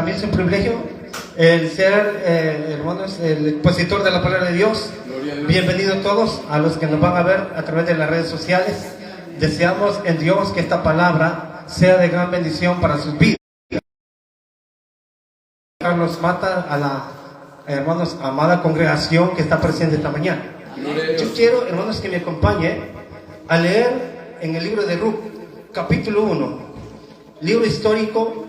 para mí es un privilegio el ser, hermanos, el expositor de la palabra de Dios. Bienvenidos todos a los que nos van a ver a través de las redes sociales. Deseamos en Dios que esta palabra sea de gran bendición para sus vidas. Carlos Mata, a la, hermanos, amada congregación que está presente esta mañana. Yo quiero, hermanos, que me acompañe a leer en el libro de Ruth, capítulo 1, libro histórico.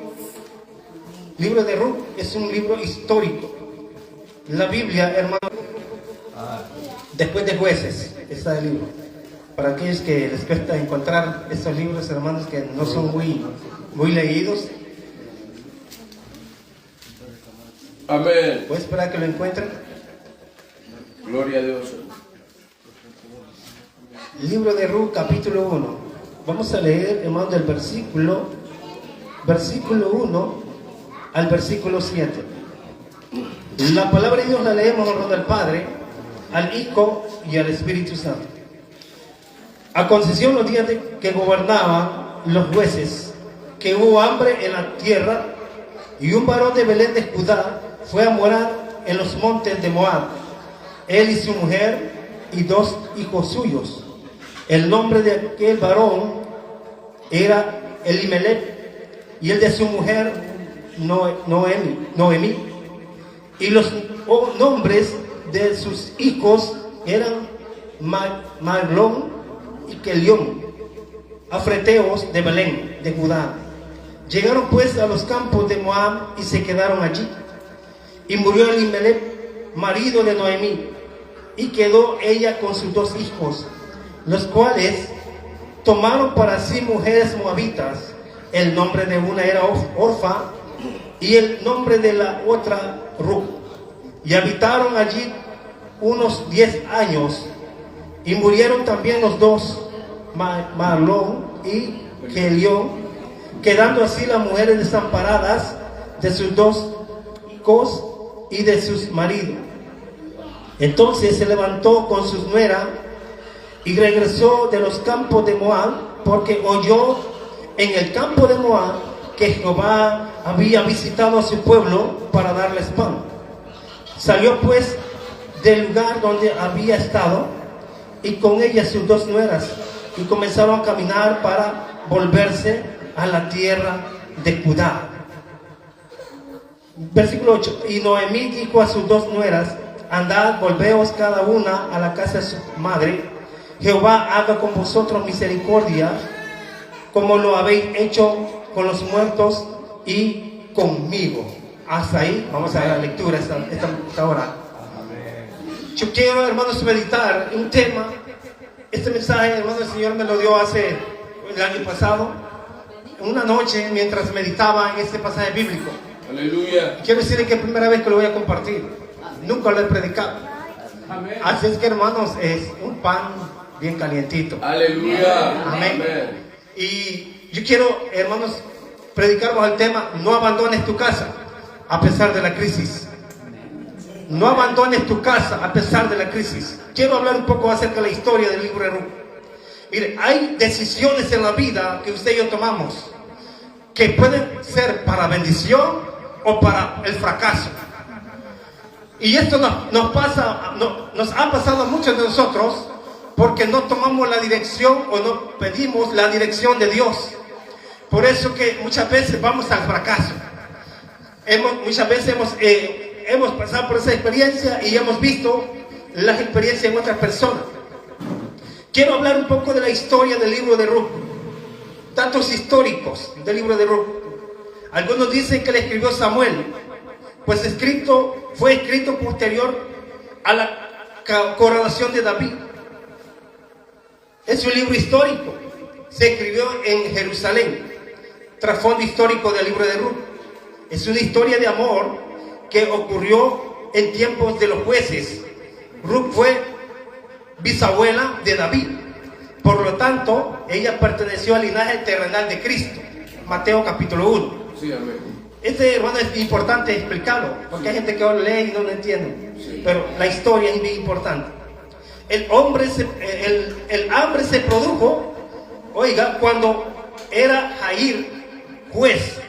Libro de Ruth es un libro histórico. La Biblia, hermano, después de Jueces está el libro. Para aquellos que les cuesta encontrar estos libros, hermanos, que no son muy leídos, amén. ¿puedo esperar que lo encuentren? Gloria a Dios. Libro de Ruth, capítulo 1. Vamos a leer, hermano, del versículo 1 al versículo 7. La palabra de Dios la leemos honrando al Padre, al Hijo y al Espíritu Santo. Aconteció en los días que gobernaban los jueces, que hubo hambre en la tierra, y un varón de Belén de Judá fue a morar en los montes de Moab, él y su mujer y 2 hijos suyos. El nombre de aquel varón era Elimelech, y el de su mujer Noemí. Y los nombres de sus hijos eran Maglón y Kelión, afreteos de Belén, de Judá. Llegaron pues a los campos de Moab y se quedaron allí. Y murió Elimelech, marido de Noemí, y quedó ella con sus 2 hijos, los cuales tomaron para sí mujeres moabitas. El nombre de una era Orfa y el nombre de la otra Ruth. Y habitaron allí unos 10 años. Y murieron también los 2, Mahlón y Kelión, quedando así las mujeres desamparadas de sus 2 hijos y de sus maridos. Entonces se levantó con sus nueras y regresó de los campos de Moab, porque oyó en el campo de Moab que Jehová había visitado a su pueblo para darles pan. Salió pues del lugar donde había estado, y con ella sus 2 nueras, y comenzaron a caminar para volverse a la tierra de Judá. Versículo 8. Y Noemí dijo a sus 2 nueras: andad, volveos cada una a la casa de su madre. Jehová haga con vosotros misericordia, como lo habéis hecho con los muertos y conmigo. Hasta ahí vamos a la lectura esta hora. Yo quiero, hermanos, meditar un tema. Este mensaje, hermano, el Señor me lo dio hace el año pasado, una noche, mientras meditaba en este pasaje bíblico. Aleluya. Quiero decirle que es la primera vez que lo voy a compartir. Nunca lo he predicado. Amén. Así es que, hermanos, es un pan bien calientito. Aleluya. Amén. Y yo quiero, hermanos, predicarnos el tema: no abandones tu casa a pesar de la crisis. No abandones tu casa a pesar de la crisis. Quiero hablar un poco acerca de la historia del libro de Ruth. Mire, hay decisiones en la vida que usted y yo tomamos que pueden ser para bendición o para el fracaso. Y esto nos ha pasado a muchos de nosotros porque no tomamos la dirección o no pedimos la dirección de Dios. Por eso que muchas veces vamos al fracaso. Muchas veces hemos pasado por esa experiencia y hemos visto las experiencias en otras personas. Quiero hablar un poco de la historia del libro de Ruth, datos históricos del libro de Ruth. Algunos dicen que le escribió Samuel, pues fue escrito posterior a la coronación de David. Es un libro histórico, se escribió en Jerusalén. Trasfondo histórico del libro de Ruth: es una historia de amor que ocurrió en tiempos de los jueces. Ruth fue bisabuela de David, por lo tanto ella perteneció al linaje terrenal de Cristo. Mateo capítulo 1. Sí, amén. Este, hermano, es importante explicarlo, porque hay gente que lo lee y no lo entiende. Sí. Pero la historia es bien importante. El hambre se produjo, oiga, cuando era Jair juez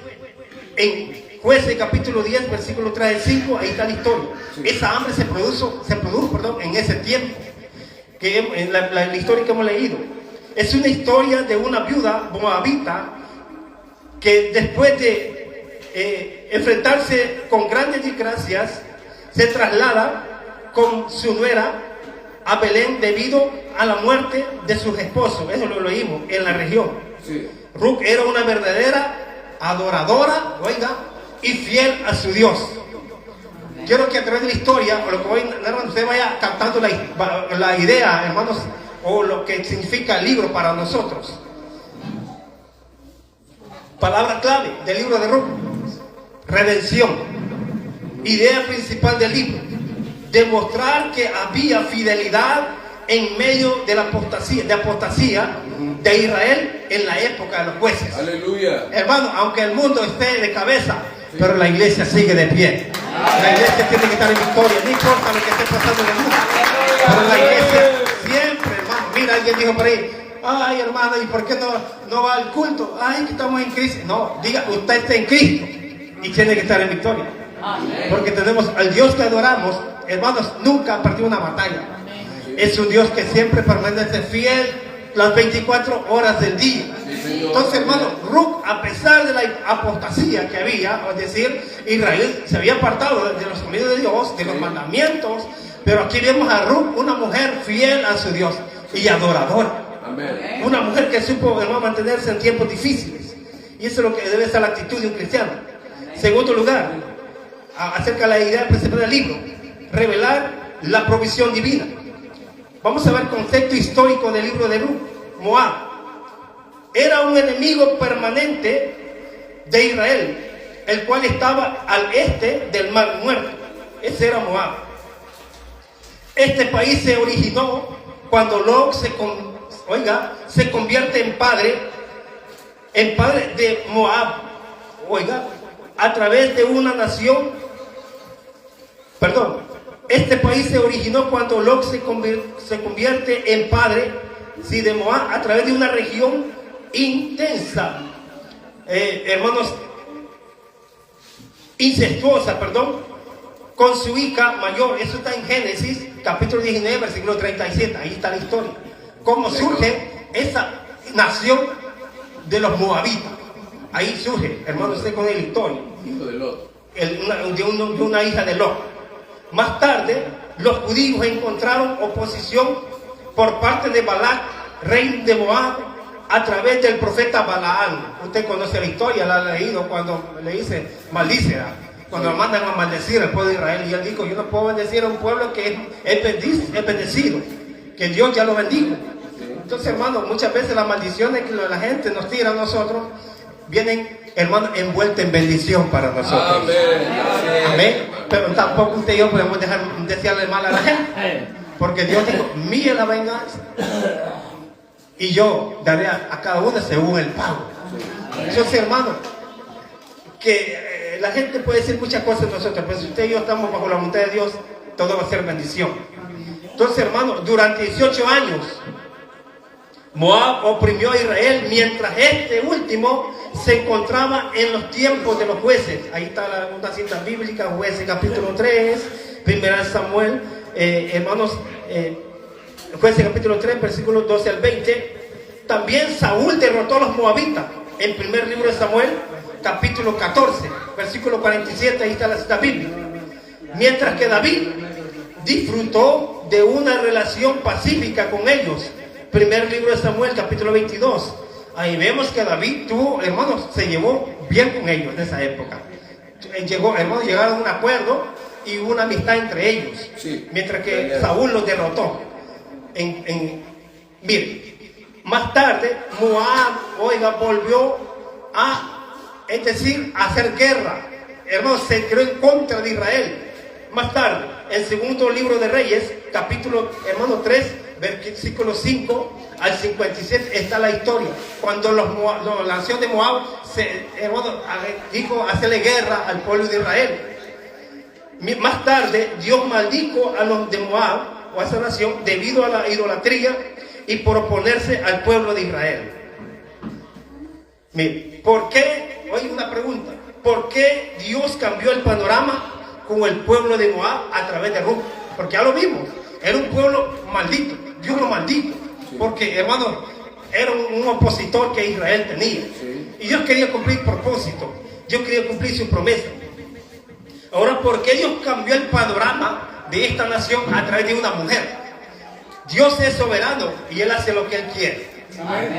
en Jueces capítulo 10, versículo 3 al 5, ahí está la historia. Esa hambre se produjo, en ese tiempo, que en la historia que hemos leído. Es una historia de una viuda moabita que después de enfrentarse con grandes desgracias, se traslada con su nuera a Belén debido a la muerte de sus esposos. Eso lo leímos en la región. Sí. Ruth era una verdadera adoradora, oiga, y fiel a su Dios. Quiero que a través de la historia, o lo que voy narrando, usted vaya captando la idea, hermanos, o lo que significa el libro para nosotros. Palabra clave del libro de Ruth: redención. Idea principal del libro: demostrar que había fidelidad en medio de la apostasía de Israel en la época de los jueces. Aleluya. Hermano, aunque el mundo esté de cabeza, pero la iglesia sigue de pie. La iglesia tiene que estar en victoria, no importa lo que esté pasando en el mundo. Pero la iglesia siempre, hermano. Mira, alguien dijo por ahí: ay, hermano, ¿y por qué no va al culto? Ay, que estamos en crisis. No, diga, usted está en Cristo y tiene que estar en victoria. Porque tenemos al Dios que adoramos, hermanos, nunca perdió una batalla. Es un Dios que siempre permanece fiel las 24 horas del día. Entonces, hermano, Ruth, a pesar de la apostasía que había, es decir, Israel se había apartado de los caminos de Dios, de los mandamientos, pero aquí vemos a Ruth, una mujer fiel a su Dios y adoradora. Amén. Una mujer que supo, hermano, mantenerse en tiempos difíciles. Y eso es lo que debe ser la actitud de un cristiano. Segundo lugar, acerca de la idea principal del libro: revelar la provisión divina. Vamos a ver el concepto histórico del libro de Ruth. Moab era un enemigo permanente de Israel, el cual estaba al este del Mar Muerto. Ese era Moab. Este país se originó cuando Lot se convierte en padre de Moab, oiga, a través de una nación, este país se originó cuando Lot se convierte en padre, sí, de Moab, a través de una región intensa, hermanos, incestuosa, con su hija mayor. Eso está en Génesis, capítulo 19, versículo 37, ahí está la historia. Cómo surge esa nación de los moabitas. Ahí surge, hermano, usted con la historia. Hijo de Lot. De una hija de Lot. Más tarde, los judíos encontraron oposición por parte de Balac, rey de Moab, a través del profeta Balaam. Usted conoce la historia, la ha leído, cuando le dice: maldícela, cuando lo mandan a maldecir al pueblo de Israel. Y él dijo: yo no puedo bendecir a un pueblo que es bendecido, que Dios ya lo bendijo. Entonces, hermano, muchas veces las maldiciones que la gente nos tira a nosotros vienen, hermano, envueltas en bendición para nosotros. Amén. Amén. Pero tampoco usted y yo podemos dejar desearle mal a la gente, porque Dios dijo: mía la venganza y yo daré a cada uno según el pago. Entonces, hermano, que la gente puede decir muchas cosas de nosotros, pero si usted y yo estamos bajo la voluntad de Dios, todo va a ser bendición. Entonces, hermano, durante 18 años Moab oprimió a Israel, mientras este último se encontraba en los tiempos de los jueces. Ahí está una cita bíblica, Jueces capítulo 3, Primera Samuel, hermanos, Jueces capítulo 3, versículos 12 al 20. También Saúl derrotó a los moabitas en primer libro de Samuel, capítulo 14, versículo 47, ahí está la cita bíblica. Mientras que David disfrutó de una relación pacífica con ellos. Primer libro de Samuel, capítulo 22. Ahí vemos que David tuvo, hermanos, se llevó bien con ellos en esa época. Llegaron a un acuerdo y una amistad entre ellos. Sí. Mientras que Saúl los derrotó. Mire, más tarde Moab, volvió a hacer guerra. Hermanos, se creó en contra de Israel. Más tarde, en segundo libro de Reyes, capítulo, 3, versículo 5 al 57, está la historia. Cuando la nación de Moab dijo hacerle guerra al pueblo de Israel. Más tarde, Dios maldijo a los de Moab, o a esa nación, debido a la idolatría y por oponerse al pueblo de Israel. Mire, ¿por qué? Oye, una pregunta. ¿por qué Dios cambió el panorama con el pueblo de Moab a través de Ruth? Porque ya lo vimos, era un pueblo maldito, Dios lo maldito, porque hermano, era un opositor que Israel tenía, y Dios quería cumplir propósito, Dios quería cumplir su promesa. Ahora, ¿por qué Dios cambió el panorama de esta nación a través de una mujer? Dios es soberano y Él hace lo que Él quiere.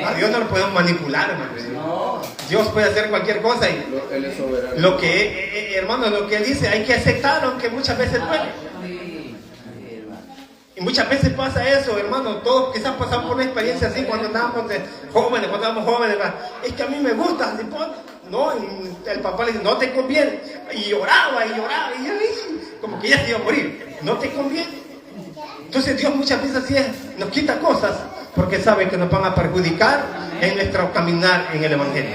A Dios no lo podemos manipular, hermano. Dios puede hacer cualquier cosa y Él es soberano. lo que, hermano, lo que Él dice hay que aceptar, aunque muchas veces duele. Y muchas veces pasa eso, hermano. Todos quizás pasamos por una experiencia así cuando estábamos jóvenes, cuando éramos jóvenes. Es que a mí me gusta. No, el papá le dice, no te conviene. Y lloraba, y como que ya se iba a morir. No te conviene. Entonces Dios muchas veces así nos quita cosas porque sabe que nos van a perjudicar en nuestro caminar en el Evangelio.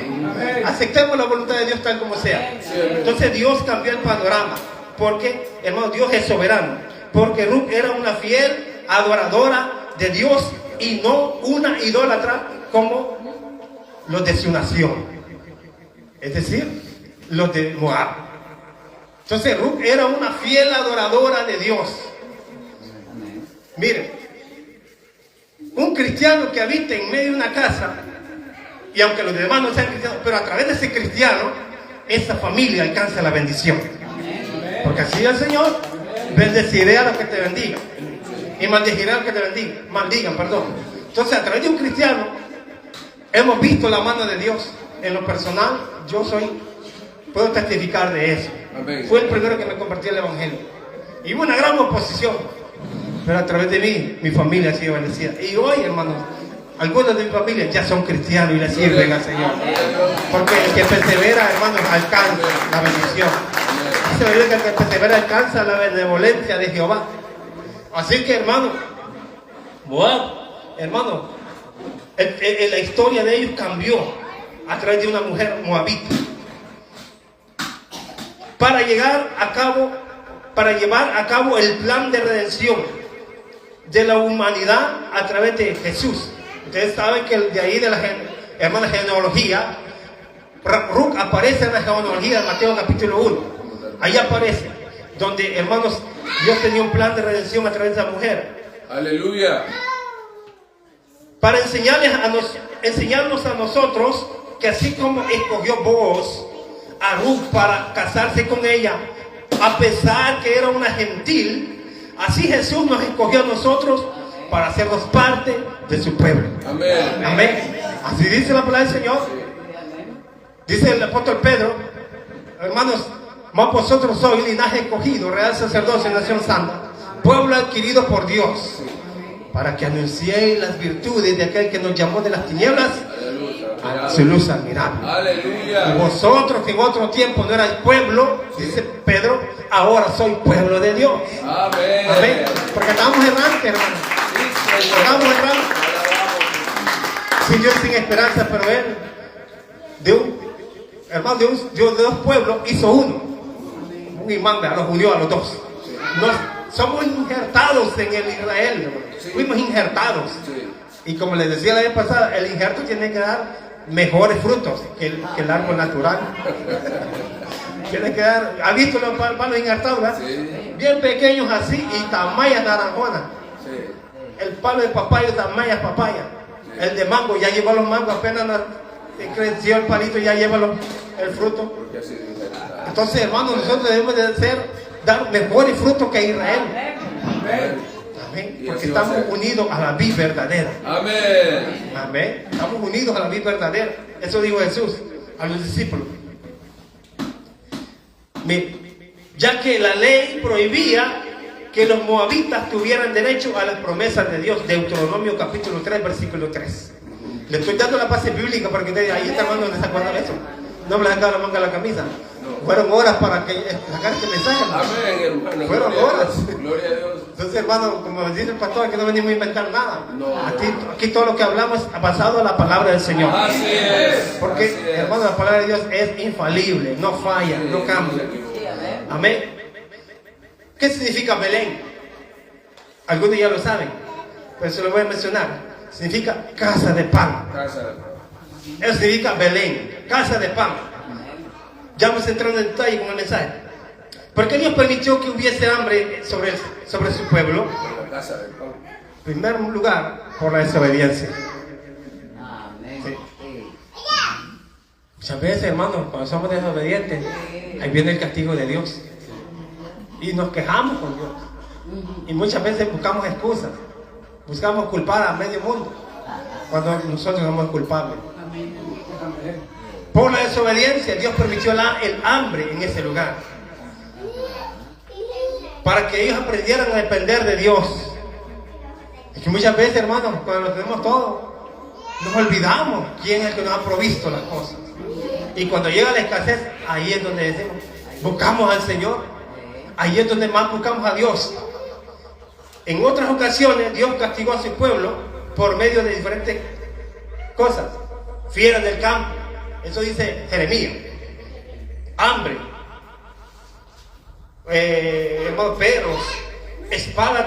Aceptemos la voluntad de Dios tal como sea. Entonces Dios cambió el panorama porque, hermano, Dios es soberano. Porque Ruth era una fiel adoradora de Dios y no una idólatra como los de su nación, es decir, los de Moab. Entonces Ruth era una fiel adoradora de Dios. Miren, un cristiano que habita en medio de una casa, y aunque los demás no sean cristianos, pero a través de ese cristiano, esa familia alcanza la bendición. Porque así el Señor: bendeciré a los que te bendigan y maldeciré a los que te maldigan, perdón. Entonces, a través de un cristiano hemos visto la mano de Dios. En lo personal, puedo testificar de eso. Amén. Fue el primero que me compartió el Evangelio. Y hubo una gran oposición, pero a través de mí, mi familia ha sido bendecida. Y hoy, hermanos, algunos de mi familia ya son cristianos y le sirven al Señor. Porque el que persevera, hermanos, alcanza la bendición. Dice la Biblia que el que persevera alcanza la benevolencia de Jehová. Así que, hermano, Moab, hermano, la historia de ellos cambió a través de una mujer moabita. Para llevar a cabo el plan de redención de la humanidad a través de Jesús. Ustedes saben que de ahí de la genealogía, Ruth aparece en la genealogía de Mateo capítulo 1. Ahí aparece, donde, hermanos, Dios tenía un plan de redención a través de esa mujer. Aleluya. Para enseñarnos a nosotros que así como escogió Booz a Ruth para casarse con ella, a pesar que era una gentil, así Jesús nos escogió a nosotros para hacernos parte de su pueblo. Amén. Amén. Así dice la palabra del Señor. Dice el apóstol Pedro: hermanos, mas vosotros sois linaje escogido, real sacerdocio, nación santa, pueblo adquirido por Dios, para que anunciéis las virtudes de aquel que nos llamó de las tinieblas a su luz admirable. Aleluya. Y vosotros que en otro tiempo no erais pueblo, dice Pedro, ahora sois pueblo de Dios. Amén. Amén. Porque estamos errantes, hermanos. Estamos errantes. Sin Dios, sin esperanza, pero Él de dos pueblos hizo uno. Un imán, los unió a los dos. Somos injertados en el Israel, hermano. Fuimos injertados. Y como les decía la vez pasada, el injerto tiene que dar mejores frutos que el árbol natural. Tiene que dar, ¿ha visto los palos injertados, verdad? Sí. Bien pequeños así y tamayas naranjonas. Sí. El palo de papaya, tamayas papaya. Sí. El de mango, ya lleva los mangos, apenas creció el palito, ya lleva el fruto. Porque así dice. Entonces, hermanos, nosotros debemos de dar mejores frutos que Israel. Amén. Porque estamos unidos a la vid verdadera. Amén. Amén. Estamos unidos a la vid verdadera. Eso dijo Jesús a los discípulos. Ya que la ley prohibía que los moabitas tuvieran derecho a las promesas de Dios. Deuteronomio capítulo 3, versículo 3. Le estoy dando la base bíblica para que ustedes, ahí está, hermano, ¿no se acuerdan de eso? No me le han dado la manga a la camisa. No. Fueron horas para sacar este mensaje, hermano. Amén, hermano. Fueron horas. Gloria a Dios. Entonces, hermano, como dice el pastor, que no venimos a inventar nada. No. Aquí todo lo que hablamos ha basado en la palabra del Señor. Así es. Porque, así es. hermano, la palabra de Dios es infalible, no falla, Sí, no cambia. Amén. ¿Qué significa Belén? Algunos ya lo saben, pero se lo voy a mencionar. Significa casa de pan. Casa. Eso significa Belén, casa de pan. Ya vamos a entrar en detalle con el mensaje. ¿Por qué Dios permitió que hubiese hambre sobre su pueblo? En la casa del pan. En primer lugar, por la desobediencia. Sí. Muchas veces, hermanos, cuando somos desobedientes, ahí viene el castigo de Dios. Y nos quejamos con Dios. Y muchas veces buscamos excusas. Buscamos culpar a medio mundo, cuando nosotros somos culpables. Por la desobediencia, Dios permitió el hambre en ese lugar, para que ellos aprendieran a depender de Dios. Es que muchas veces, hermanos, cuando lo tenemos todo, nos olvidamos quién es el que nos ha provisto las cosas. Y cuando llega la escasez, ahí es donde decimos, buscamos al Señor. Ahí es donde más buscamos a Dios. En otras ocasiones, Dios castigó a su pueblo por medio de diferentes cosas. Fieras del campo, eso dice Jeremías. Hambre, perros, espada,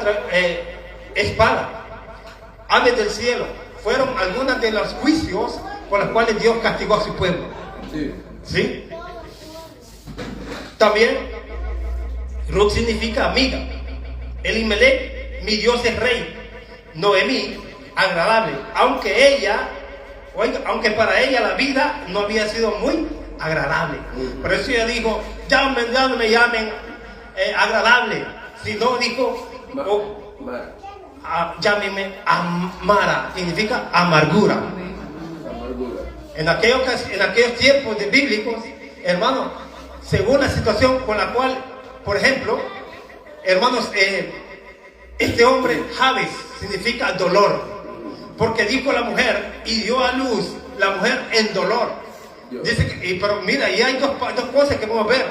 aves del cielo. Fueron algunas de los juicios con los cuales Dios castigó a su pueblo. ¿Sí? También, Ruth significa amiga. Elimelech, mi Dios es rey. Noemí, agradable. Aunque para ella la vida no había sido muy agradable. Por eso ella dijo, ya no me llamen agradable, sino dijo, llámeme Amara, significa amargura. En aquellos tiempos bíblicos, hermanos, según la situación con la cual, por ejemplo, hermanos, este hombre, Jabes, significa dolor, porque dijo la mujer y dio a luz la mujer en dolor. Dice que, pero mira, y hay dos cosas que podemos ver.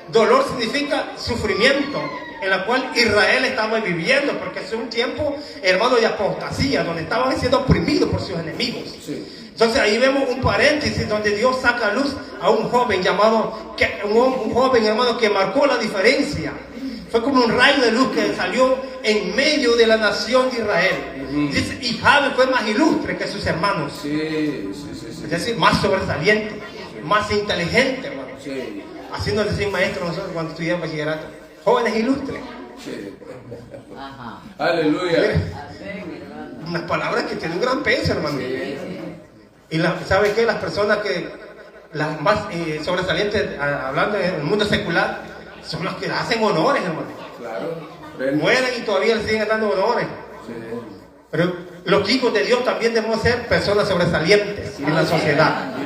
Dolor significa sufrimiento, en la cual Israel estaba viviendo, porque es un tiempo, hermano, de apostasía, donde estaban siendo oprimidos por sus enemigos. Entonces ahí vemos un paréntesis donde Dios saca a luz a un joven llamado, un joven, hermano, que marcó la diferencia. Fue como un rayo de luz que salió en medio de la nación de Israel. Dice, y Jabe fue más ilustre que sus hermanos. Es decir, más sobresaliente, más inteligente, hermano. Así nos decían maestros nosotros cuando estudiamos bachillerato. Jóvenes ilustres. Aleluya. Unas palabras que tienen un gran peso, hermano. Y ¿sabe qué? Las personas que las más sobresalientes, hablando en el mundo secular, son los que hacen honores, hermano. Claro. Mueren y todavía le siguen dando honores. Pero los hijos de Dios también debemos ser personas sobresalientes en la sociedad.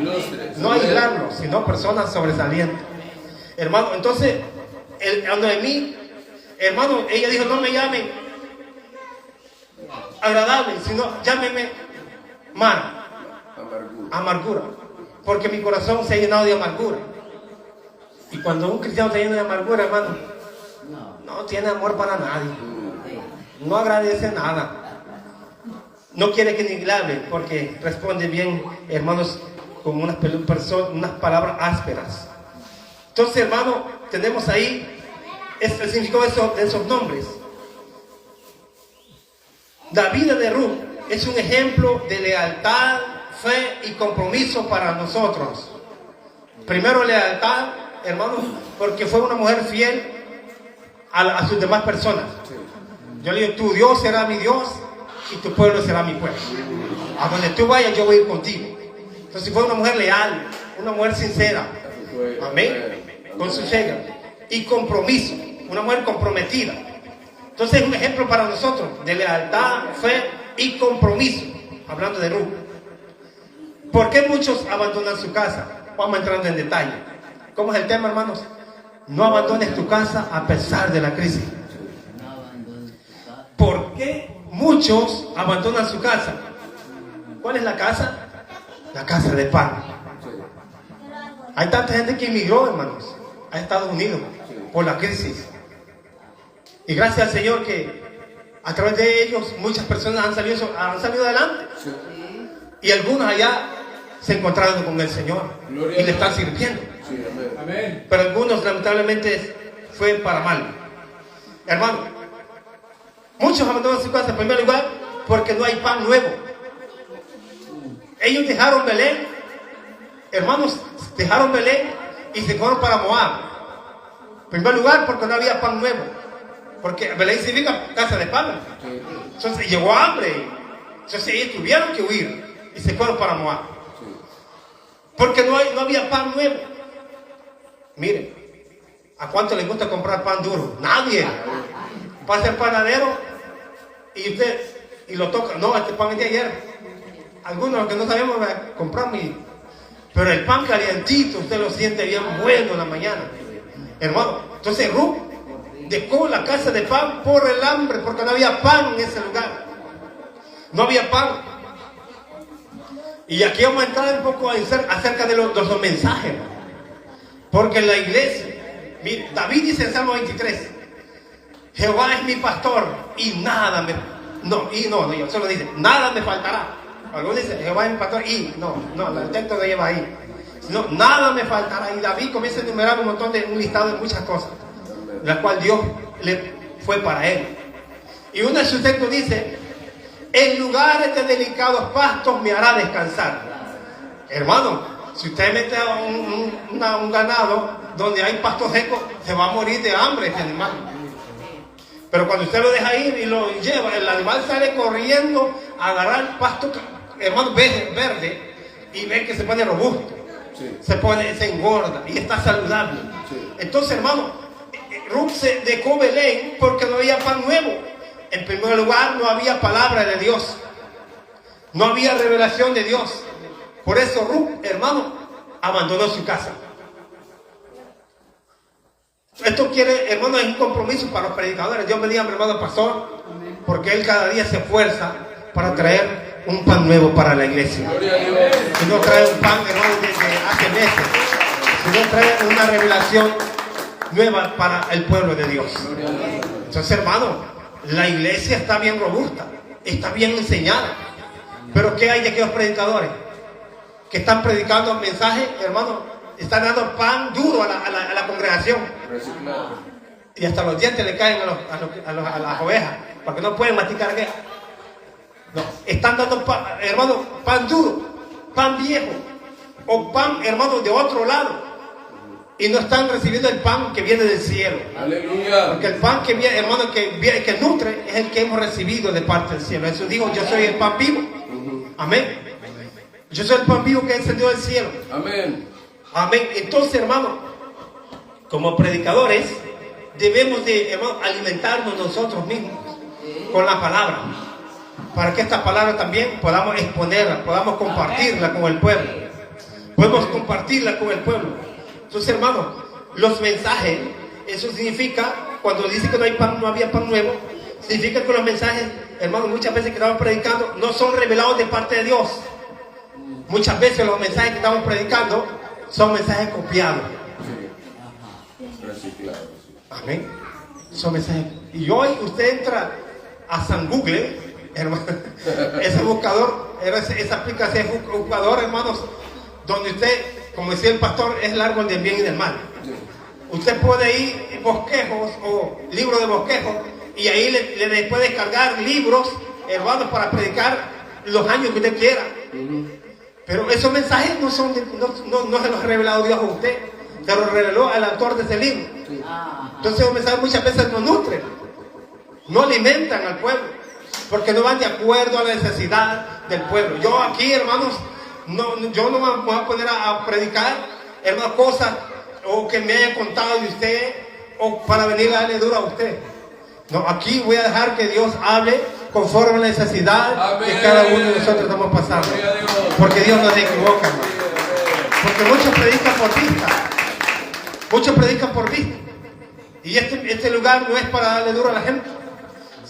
No aislarnos, sino personas sobresalientes. Hermano, entonces, Noemí, hermano, ella dijo, no me llamen agradable, sino llámeme Mara, amargura, porque mi corazón se ha llenado de amargura. Y cuando un cristiano está lleno de amargura, hermano, no tiene amor para nadie, no agradece nada, no quiere que ni le hable, porque responde bien, hermanos, con unas palabras ásperas. Entonces, hermano, tenemos ahí el significado de esos nombres. La vida de Ruth es un ejemplo de lealtad, fe y compromiso para nosotros. Primero, lealtad, hermano, porque fue una mujer fiel a sus demás personas. Yo le digo, tu Dios será mi Dios y tu pueblo será mi pueblo. A donde tú vayas, yo voy a ir contigo. Entonces fue una mujer leal, una mujer sincera. Amén. Con su cega y compromiso, una mujer comprometida. Entonces es un ejemplo para nosotros de lealtad, fe y compromiso. Hablando de Ruth. ¿Por qué muchos abandonan su casa? Vamos entrando en detalle. ¿Cómo es el tema, hermanos? No abandones tu casa a pesar de la crisis. ¿Por qué muchos abandonan su casa? ¿Cuál es la casa? La casa de pan. Hay tanta gente que emigró, hermanos, a Estados Unidos por la crisis. Y gracias al Señor que a través de ellos muchas personas han salido adelante. Y algunos allá se encontraron con el Señor y le están sirviendo. Pero algunos lamentablemente fue para mal. Hermano, muchos abandonan su casa en primer lugar porque no hay pan nuevo. Ellos dejaron Belén, hermanos, dejaron Belén y se fueron para Moab. En primer lugar, porque no había pan nuevo. Porque Belén significa casa de pan. Entonces llegó hambre. Entonces ellos tuvieron que huir y se fueron para Moab. Porque no había pan nuevo. Miren, ¿a cuánto les gusta comprar pan duro? Nadie. Pasa el panadero y lo toca. No, este pan es de ayer. Algunos que no sabemos compramos. Pero el pan calientito, usted lo siente bien bueno en la mañana. Hermano, entonces Ruth dejó la casa de pan por el hambre, porque no había pan en ese lugar. No había pan. Y aquí vamos a entrar un poco acerca de los mensajes. Porque en la iglesia, mire, David dice en Salmo 23, Jehová es mi pastor y nada me... No, solo dice, nada me faltará. Algunos dicen, Jehová es mi pastor y... No, el texto no lleva ahí. No, nada me faltará. Y David comienza a enumerar un listado de muchas cosas, la cual Dios le fue para él. Y uno de sus textos dice, en lugares de delicados pastos me hará descansar. Hermano, si usted mete a un ganado donde hay pasto seco, se va a morir de hambre ese animal. Pero cuando usted lo deja ir y lo lleva, el animal sale corriendo a agarrar pasto, hermano, verde, y ve que se pone robusto. Sí. Se engorda y está saludable. Sí. Entonces, hermano, Ruth se dejó Belén porque no había pan nuevo. En primer lugar, no había palabra de Dios. No había revelación de Dios. Por eso Ruth, hermano, abandonó su casa. Esto quiere, hermano, es un compromiso para los predicadores. Dios bendiga a mi hermano pastor, porque él cada día se esfuerza para traer un pan nuevo para la iglesia. Si no trae un pan, hermano, de hace meses, si no trae una revelación nueva para el pueblo de Dios. Entonces, hermano, la iglesia está bien robusta, está bien enseñada. Pero ¿qué hay de aquellos predicadores que están predicando mensajes, hermano? Están dando pan duro a la congregación. Y hasta los dientes le caen a las ovejas, porque no pueden masticar aquello. No, están dando pan, hermano, pan duro, pan viejo, o pan, hermano, de otro lado. Y no están recibiendo el pan que viene del cielo. Aleluya. Porque el pan que viene, hermano, que nutre, es el que hemos recibido de parte del cielo. Jesús dijo, yo soy el pan vivo. Amén. Yo soy el pan vivo que descendió del cielo. Amén. Amén. Entonces, hermano, como predicadores, debemos de, hermano, alimentarnos nosotros mismos con la palabra, para que esta palabra también podamos exponerla, podamos compartirla con el pueblo. Podemos compartirla con el pueblo. Entonces, hermano, los mensajes, eso significa, cuando dice que no había pan nuevo, significa que los mensajes, hermano, muchas veces que estamos predicando no son revelados de parte de Dios. Muchas veces los mensajes que estamos predicando son mensajes copiados. Amén. Son mensajes. Y hoy usted entra a San Google, hermano, ese buscador, esa aplicación es un buscador, hermanos, donde usted, como decía el pastor, es el árbol del bien y del mal. Usted puede ir en bosquejos o libros de bosquejos y ahí le puede descargar libros, hermanos, para predicar los años que usted quiera. Pero esos mensajes no se los ha revelado Dios a usted, se los reveló al autor de ese libro. Entonces esos mensajes muchas veces no nutren, no alimentan al pueblo, porque no van de acuerdo a la necesidad del pueblo. Yo aquí, hermanos, yo no me voy a poner a predicar, hermanos, cosas o que me haya contado de usted o para venir a darle duro a usted. No, aquí voy a dejar que Dios hable conforme a la necesidad que cada uno de nosotros estamos pasando. Porque Dios no se equivoca, hermano. Porque muchos predican por vista. Muchos predican por vista. Y este lugar no es para darle duro a la gente.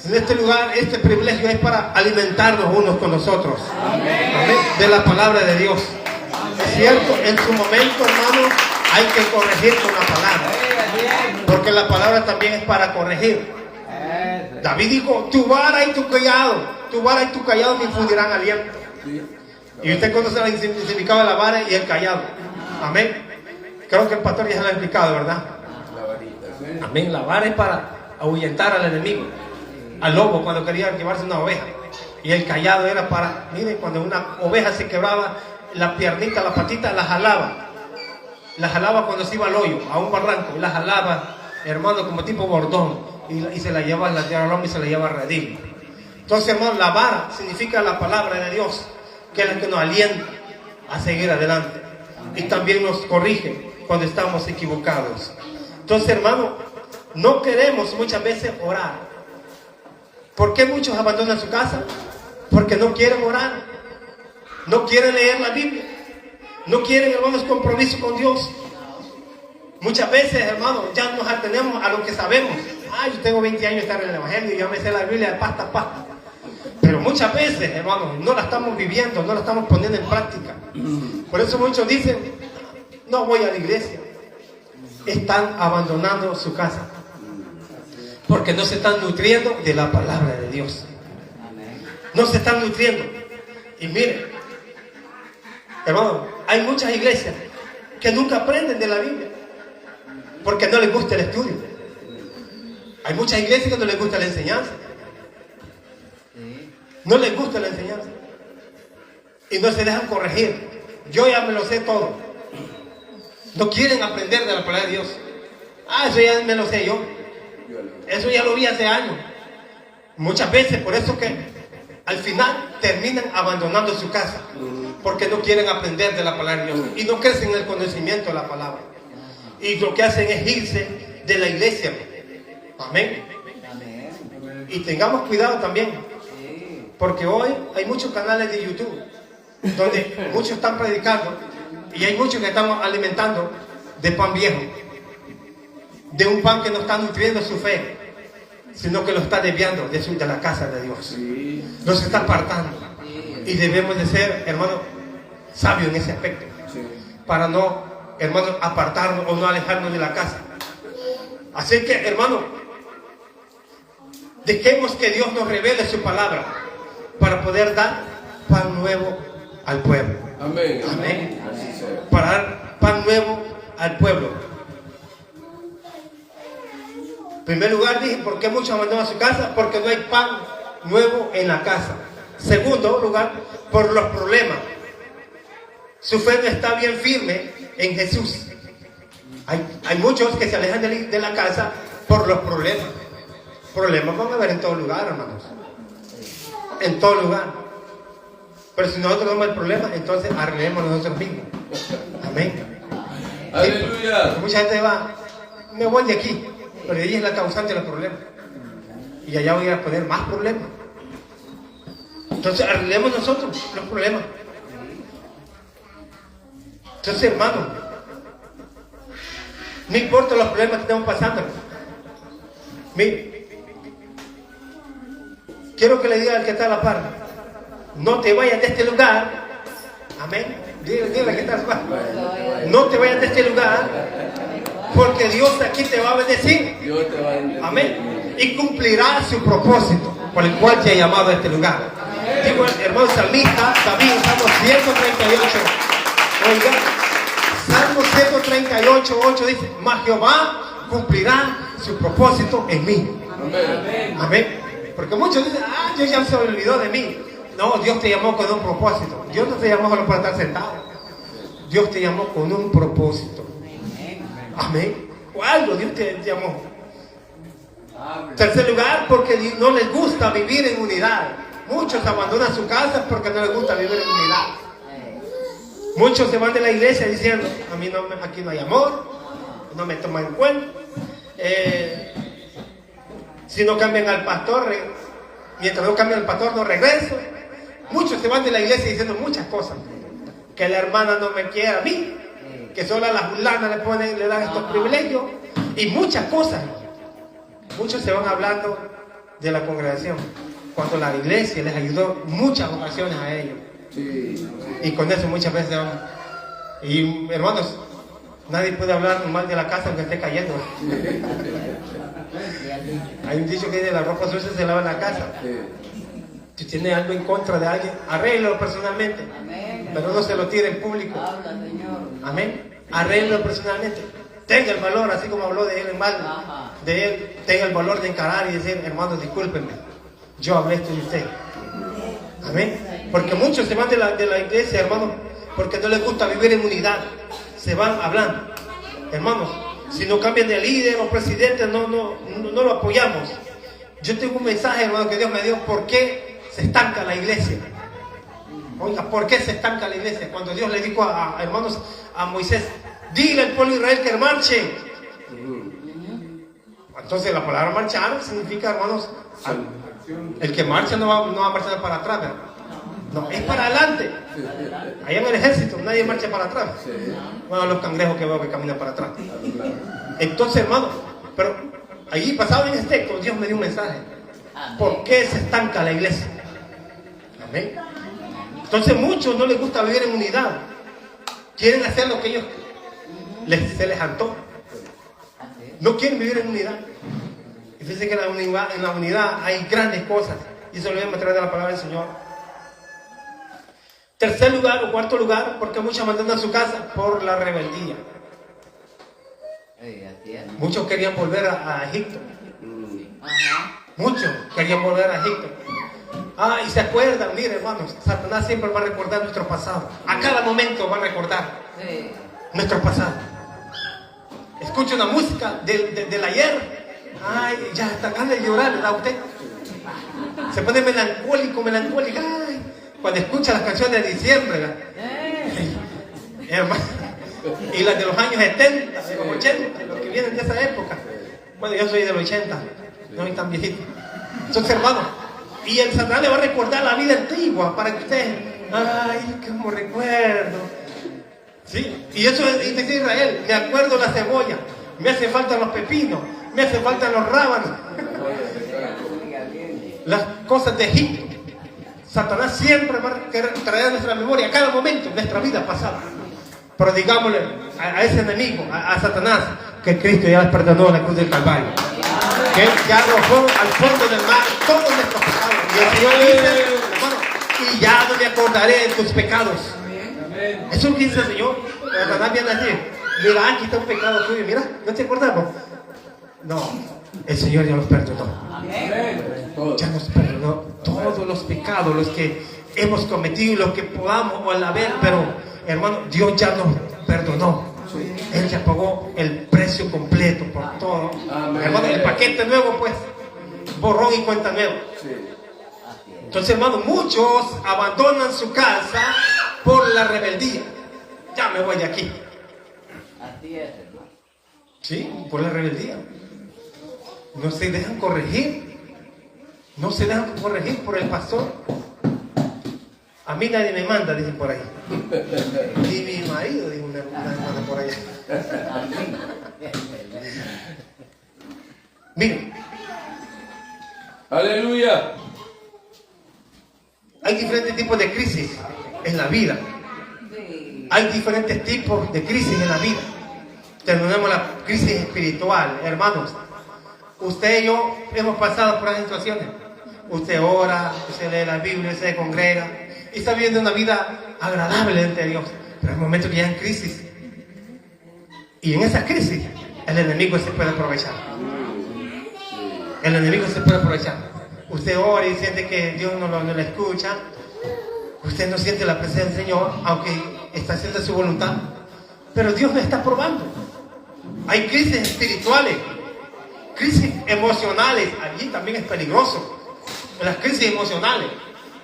En este lugar, este privilegio es para alimentarnos unos con nosotros. Amén. De la palabra de Dios. Es cierto, en su momento, hermano, hay que corregir con la palabra. Porque la palabra también es para corregir. David dijo, tu vara y tu callado me infundirán aliento. Y usted conoce el significado de la vara y el callado. Amén. Creo que el pastor ya se lo ha explicado, ¿verdad? Amén. La vara es para ahuyentar al enemigo, al lobo cuando quería llevarse una oveja. Y el callado era para, miren, cuando una oveja se quebraba la piernita, la patita, la jalaba. la jalaba cuando se iba al hoyo, a un barranco, y la jalaba, hermano, como tipo bordón, y se la lleva a la tierra al hombre y se la lleva a redil. Entonces, hermano, la vara significa la palabra de Dios, que es la que nos alienta a seguir adelante. Y también nos corrige cuando estamos equivocados. Entonces, hermano, no queremos muchas veces orar. ¿Por qué muchos abandonan su casa? Porque no quieren orar. No quieren leer la Biblia. No quieren, hermanos, compromiso con Dios. Muchas veces, hermanos, ya nos atenemos a lo que sabemos. Yo tengo 20 años de estar en el Evangelio y ya me sé la Biblia de pasta a pasta. Pero muchas veces, hermanos, no la estamos viviendo, no la estamos poniendo en práctica. Por eso muchos dicen, no voy a la iglesia. Están abandonando su casa. Porque no se están nutriendo de la palabra de Dios. No se están nutriendo. Y miren, hermano, hay muchas iglesias que nunca aprenden de la Biblia. Porque no les gusta el estudio. Hay muchas iglesias que no les gusta la enseñanza. No les gusta la enseñanza. Y no se dejan corregir. Yo ya me lo sé todo. No quieren aprender de la palabra de Dios. Eso ya me lo sé yo. Eso ya lo vi hace años. Muchas veces, por eso que al final terminan abandonando su casa. Porque no quieren aprender de la palabra de Dios. Y no crecen en el conocimiento de la palabra. Y lo que hacen es irse de la iglesia. Amén. Y tengamos cuidado también. Porque hoy hay muchos canales de YouTube donde muchos están predicando y hay muchos que estamos alimentando de pan viejo, de un pan que no está nutriendo su fe, sino que lo está desviando de la casa de Dios. Nos está apartando y debemos de ser, hermanos, sabios en ese aspecto para no, hermanos, apartarnos o no alejarnos de la casa. Así que, hermanos, dejemos que Dios nos revele su palabra para poder dar pan nuevo al pueblo. Amén. Amén. Para dar pan nuevo al pueblo. En primer lugar dije, ¿por qué muchos abandonan su casa? Porque no hay pan nuevo en la casa. Segundo lugar, por los problemas. Su fe no está bien firme en Jesús. Hay muchos que se alejan de la casa por los problemas. Problemas van a haber en todo lugar, hermanos. En todo lugar. Pero si nosotros vemos el problema, entonces arreglemos nosotros mismos. Amén. Aleluya. Sí, mucha gente va, me voy de aquí, pero ella es la causante de los problemas. Y allá voy a poner más problemas. Entonces arreglemos nosotros los problemas. Entonces, hermano, no importa los problemas que estamos pasando. Mire, quiero que le diga al que está a la par, no te vayas de este lugar. Amén. Dile que está a la par. No te vayas de este lugar, porque Dios aquí te va a bendecir. Amén. Y cumplirá su propósito por el cual te ha llamado a este lugar. Digo, el hermano salmista David, Salmo 138. Oiga, Salmo 138, 8 dice, mas Jehová cumplirá su propósito en mí. Amén. Amén. Porque muchos dicen, Dios ya se olvidó de mí. No, Dios te llamó con un propósito. Dios no te llamó solo para estar sentado. Dios te llamó con un propósito. Amén. O algo Dios te llamó. Tercer lugar, porque no les gusta vivir en unidad. Muchos abandonan su casa porque no les gusta vivir en unidad. Muchos se van de la iglesia diciendo, a mí no, aquí no hay amor, no me toman en cuenta. Si no cambian al pastor, mientras no cambian al pastor no regreso. Muchos se van de la iglesia diciendo muchas cosas. Que la hermana no me quiere a mí, que solo a la fulana le dan estos privilegios y muchas cosas. Muchos se van hablando de la congregación cuando la iglesia les ayudó muchas ocasiones a ellos. Y con eso muchas veces se van. Y hermanos, nadie puede hablar mal de la casa aunque esté cayendo. Hay un dicho que dice, la ropa sucia se lava en la casa. Si tiene algo en contra de alguien, arréglalo personalmente. Pero no se lo tire en público. Amén. Arréglalo personalmente. Tenga el valor, así como habló de él en mal, de él, tenga el valor de encarar y decir, hermanos, discúlpenme, yo hablé esto de usted. Amén. Porque muchos se van de la iglesia, hermanos, porque no les gusta vivir en unidad. se van hablando. Hermanos, si no cambian de líder o presidente, no lo apoyamos. Yo tengo un mensaje, hermano, que Dios me dio. ¿Por qué se estanca la iglesia? Oiga, ¿por qué se estanca la iglesia? Cuando Dios le dijo hermanos, a Moisés, dile al pueblo de Israel que marche. Entonces la palabra marchar significa, hermanos, el que marcha no va a marchar para atrás, ¿verdad? No, es para adelante. Allá en el ejército nadie marcha para atrás. Bueno, los cangrejos que veo que caminan para atrás. Entonces, hermano, pero allí pasado en este texto, Dios me dio un mensaje. ¿Por qué se estanca la iglesia? Amén. Entonces, muchos no les gusta vivir en unidad. Quieren hacer lo que ellos se les antoja. No quieren vivir en unidad. Y fíjense que en la unidad hay grandes cosas. Y eso lo voy a mostrar de la palabra del Señor. Tercer lugar o cuarto lugar, porque muchos abandonan su casa por la rebeldía. Muchos querían volver a Egipto. Muchos querían volver a Egipto. Y se acuerdan, miren, hermanos, Satanás siempre va a recordar nuestro pasado. A cada momento va a recordar nuestro pasado. Escucha una música del ayer. Ay, ya está ganas de llorar, ¿verdad usted? Se pone melancólico. Ay, cuando escucha las canciones de diciembre, ¿verdad? Hermano, y las de los años 70, de los 80, los que vienen de esa época. Bueno, yo soy del 80, no soy tan viejito. Entonces, hermano, y el Satanás le va a recordar la vida antigua para que usted, ay, cómo recuerdo. Sí, y eso es de Israel. Me acuerdo la cebolla, me hace falta los pepinos, me hace falta los rábanos, las cosas de Egipto. Satanás siempre va a querer traer a nuestra memoria a cada momento de nuestra vida pasada. Pero digámosle a ese enemigo, a Satanás, que Cristo ya les perdonó en la cruz del Calvario, que Él ya arrojó al fondo del mar todos nuestros pecados. Y el Señor dice, hermano, y ya no me acordaré de tus pecados. Eso es lo que dice el Señor. Satanás viene a decir, mira, aquí está un pecado tuyo, mira, ¿no te acordamos? No, el Señor ya los perdonó. Ya nos perdonó todos los pecados, los que hemos cometido y los que podamos o al haber, pero hermano, Dios ya nos perdonó. Él ya pagó el precio completo por todo. Hermano, el paquete nuevo, pues, borrón y cuenta nueva. Entonces, hermano, muchos abandonan su casa por la rebeldía. Ya me voy de aquí. Sí, por la rebeldía. No se dejan corregir. No se dejan corregir por el pastor. A mí nadie me manda, dicen por ahí. Ni mi marido, dijo una hermana por allá. Miren. Aleluya. Hay diferentes tipos de crisis en la vida. Hay diferentes tipos de crisis en la vida. Tenemos la crisis espiritual, hermanos. Usted y yo hemos pasado por las situaciones. Usted ora, usted lee la Biblia, se congrega y está viviendo una vida agradable ante Dios. Pero hay momentos que ya hay crisis. Y en esa crisis, el enemigo se puede aprovechar. El enemigo se puede aprovechar. Usted ora y siente que Dios no le escucha. Usted no siente la presencia del Señor, aunque está haciendo su voluntad. Pero Dios me está probando. Hay crisis espirituales, crisis emocionales. Allí también es peligroso. Las crisis emocionales,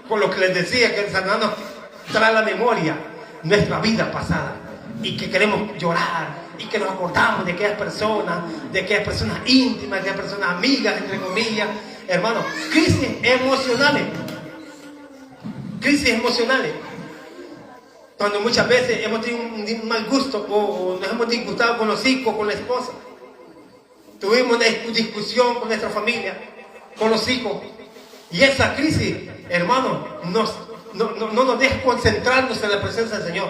con lo que les decía, que el Satanás nos trae a la memoria nuestra vida pasada y que queremos llorar y que nos acordamos de aquellas personas íntimas, de aquellas personas amigas, entre comillas. Hermanos, crisis emocionales. Crisis emocionales. Cuando muchas veces hemos tenido un mal gusto o nos hemos disgustado con los hijos, con la esposa. Tuvimos una discusión con nuestra familia, con los hijos. Y esa crisis, hermano, no nos deja concentrarnos en la presencia del Señor.